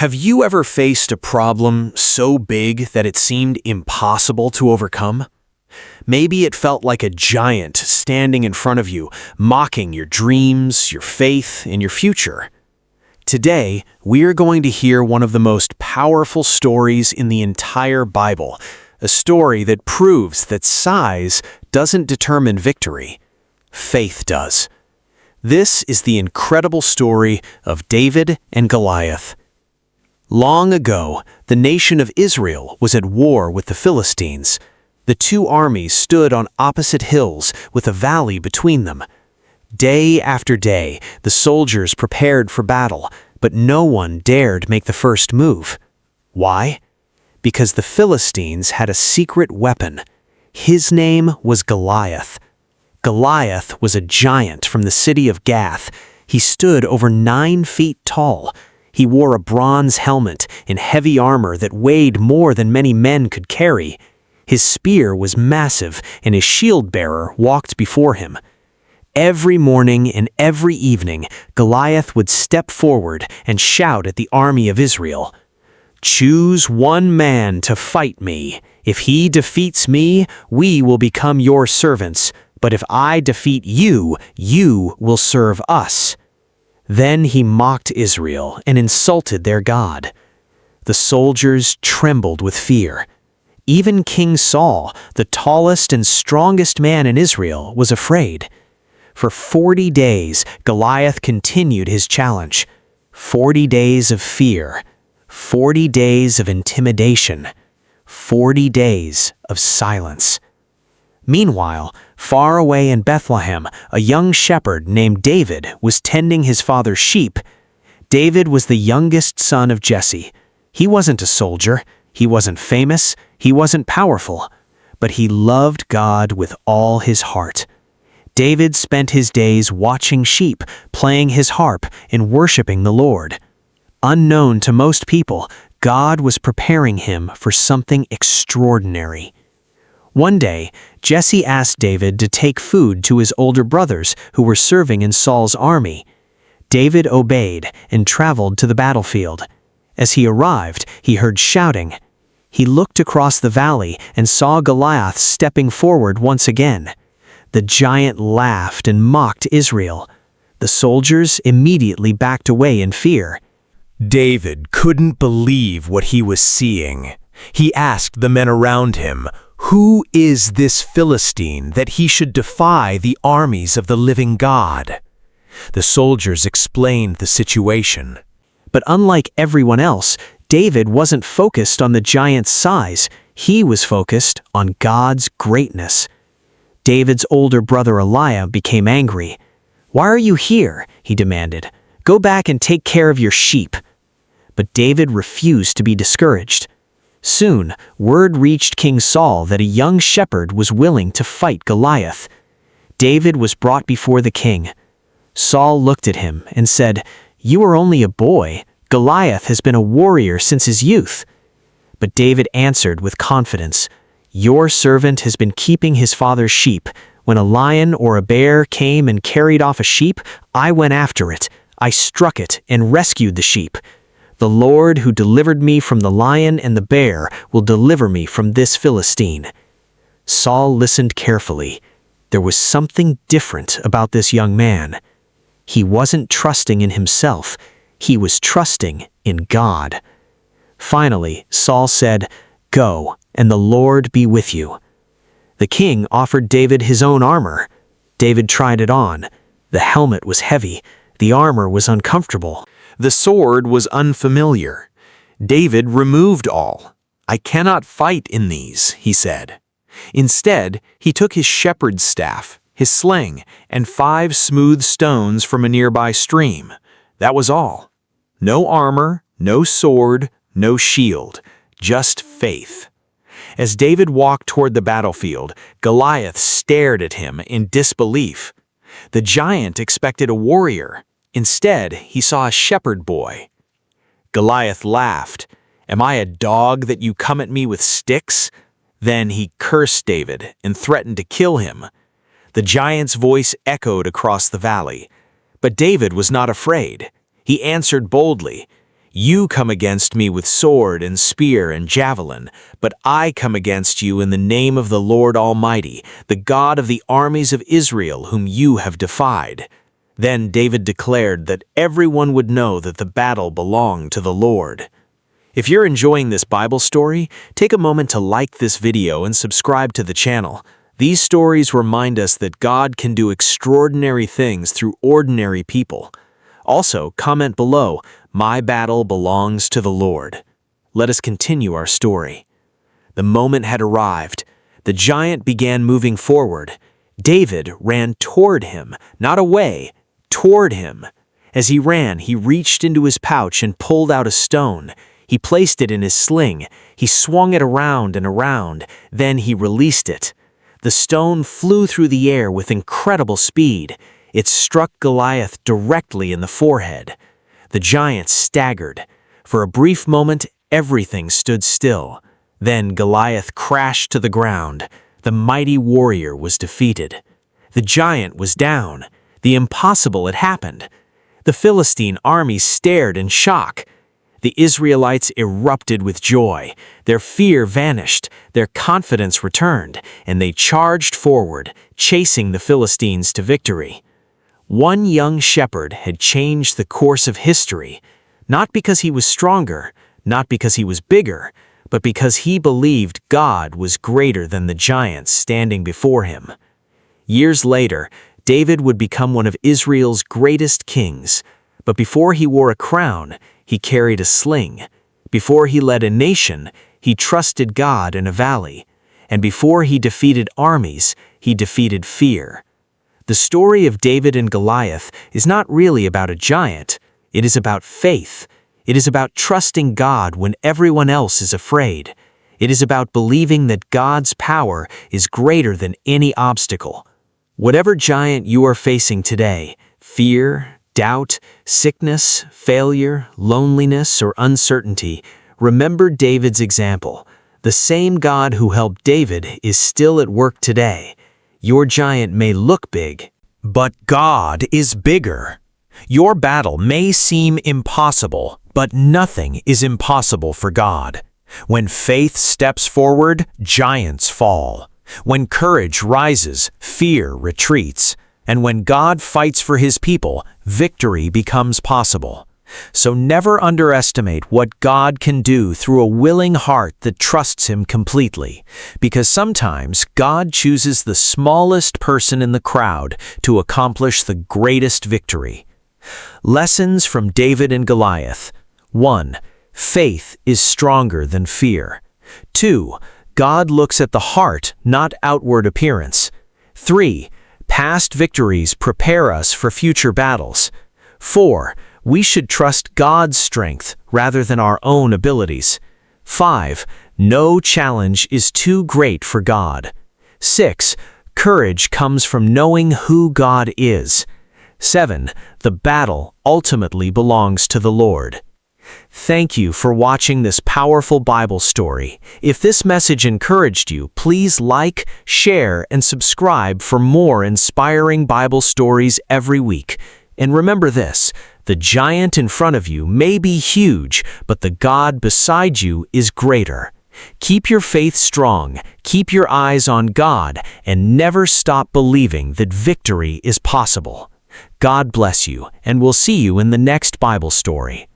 Have you ever faced a problem so big that it seemed impossible to overcome? Maybe it felt like a giant standing in front of you, mocking your dreams, your faith, and your future. Today, we are going to hear one of the most powerful stories in the entire Bible, a story that proves that size doesn't determine victory. Faith does. This is the incredible story of David and Goliath. Long ago, the nation of Israel was at war with the Philistines. The two armies stood on opposite hills with a valley between them. Day after day, the soldiers prepared for battle, but no one dared make the first move. Why? Because the Philistines had a secret weapon. His name was Goliath. Goliath was a giant from the city of Gath. He stood over 9 feet tall. He wore a bronze helmet and heavy armor that weighed more than many men could carry. His spear was massive, and his shield-bearer walked before him. Every morning and every evening, Goliath would step forward and shout at the army of Israel, "Choose one man to fight me. If he defeats me, we will become your servants. But if I defeat you, you will serve us." Then he mocked Israel and insulted their God. The soldiers trembled with fear. Even King Saul, the tallest and strongest man in Israel, was afraid. For 40 days, Goliath continued his challenge. 40 days of fear, 40 days of intimidation, 40 days of silence. Meanwhile, far away in Bethlehem, a young shepherd named David was tending his father's sheep. David was the youngest son of Jesse. He wasn't a soldier, he wasn't famous, he wasn't powerful, but he loved God with all his heart. David spent his days watching sheep, playing his harp, and worshiping the Lord. Unknown to most people, God was preparing him for something extraordinary. One day, Jesse asked David to take food to his older brothers who were serving in Saul's army. David obeyed and traveled to the battlefield. As he arrived, he heard shouting. He looked across the valley and saw Goliath stepping forward once again. The giant laughed and mocked Israel. The soldiers immediately backed away in fear. David couldn't believe what he was seeing. He asked the men around him, "Who is this Philistine that he should defy the armies of the living God?" The soldiers explained the situation. But unlike everyone else, David wasn't focused on the giant's size. He was focused on God's greatness. David's older brother Eliah became angry. "Why are you here?" he demanded. "Go back and take care of your sheep." But David refused to be discouraged. Soon, word reached King Saul that a young shepherd was willing to fight Goliath. David was brought before the king. Saul looked at him and said, "You are only a boy. Goliath has been a warrior since his youth." But David answered with confidence, "Your servant has been keeping his father's sheep. When a lion or a bear came and carried off a sheep, I went after it. I struck it and rescued the sheep. The Lord who delivered me from the lion and the bear will deliver me from this Philistine." Saul listened carefully. There was something different about this young man. He wasn't trusting in himself. He was trusting in God. Finally, Saul said, "Go, and the Lord be with you." The king offered David his own armor. David tried it on. The helmet was heavy. The armor was uncomfortable. The sword was unfamiliar. David removed all. "I cannot fight in these," he said. Instead, he took his shepherd's staff, his sling, and 5 smooth stones from a nearby stream. That was all. No armor, no sword, no shield, just faith. As David walked toward the battlefield, Goliath stared at him in disbelief. The giant expected a warrior. Instead, he saw a shepherd boy. Goliath laughed. "Am I a dog that you come at me with sticks?" Then he cursed David and threatened to kill him. The giant's voice echoed across the valley. But David was not afraid. He answered boldly, You come against me with sword and spear and javelin, but I come against you in the name of the Lord Almighty, the God of the armies of Israel, whom you have defied." Then David declared that everyone would know that the battle belonged to the Lord. If you're enjoying this Bible story, take a moment to like this video and subscribe to the channel. These stories remind us that God can do extraordinary things through ordinary people. Also, comment below, "My battle belongs to the Lord." Let us continue our story. The moment had arrived. The giant began moving forward. David ran toward him, not away, toward him. As he ran, he reached into his pouch and pulled out a stone. He placed it in his sling. He swung it around and around. Then he released it. The stone flew through the air with incredible speed. It struck Goliath directly in the forehead. The giant staggered. For a brief moment, everything stood still. Then Goliath crashed to the ground. The mighty warrior was defeated. The giant was down. The impossible had happened. The Philistine army stared in shock. The Israelites erupted with joy. Their fear vanished, their confidence returned, and they charged forward, chasing the Philistines to victory. One young shepherd had changed the course of history, not because he was stronger, not because he was bigger, but because he believed God was greater than the giants standing before him. Years later, David would become one of Israel's greatest kings, but before he wore a crown, he carried a sling. Before he led a nation, he trusted God in a valley. And before he defeated armies, he defeated fear. The story of David and Goliath is not really about a giant. It is about faith. It is about trusting God when everyone else is afraid. It is about believing that God's power is greater than any obstacle. Whatever giant you are facing today, fear, doubt, sickness, failure, loneliness, or uncertainty, remember David's example. The same God who helped David is still at work today. Your giant may look big, But God is bigger. Your battle may seem impossible, but nothing is impossible for God. When faith steps forward, giants fall. When courage rises, fear retreats. And when God fights for his people, victory becomes possible. So never underestimate what God can do through a willing heart that trusts him completely, because sometimes God chooses the smallest person in the crowd to accomplish the greatest victory. Lessons from David and Goliath. 1. Faith is stronger than fear. 2. God looks at the heart, not outward appearance. 3. Past victories prepare us for future battles. 4. We should trust God's strength rather than our own abilities. 5. No challenge is too great for God. 6. Courage comes from knowing who God is. 7. The battle ultimately belongs to the Lord. Thank you for watching this powerful Bible story. If this message encouraged you, please like, share, and subscribe for more inspiring Bible stories every week. And remember this, the giant in front of you may be huge, but the God beside you is greater. Keep your faith strong, keep your eyes on God, and never stop believing that victory is possible. God bless you, and we'll see you in the next Bible story.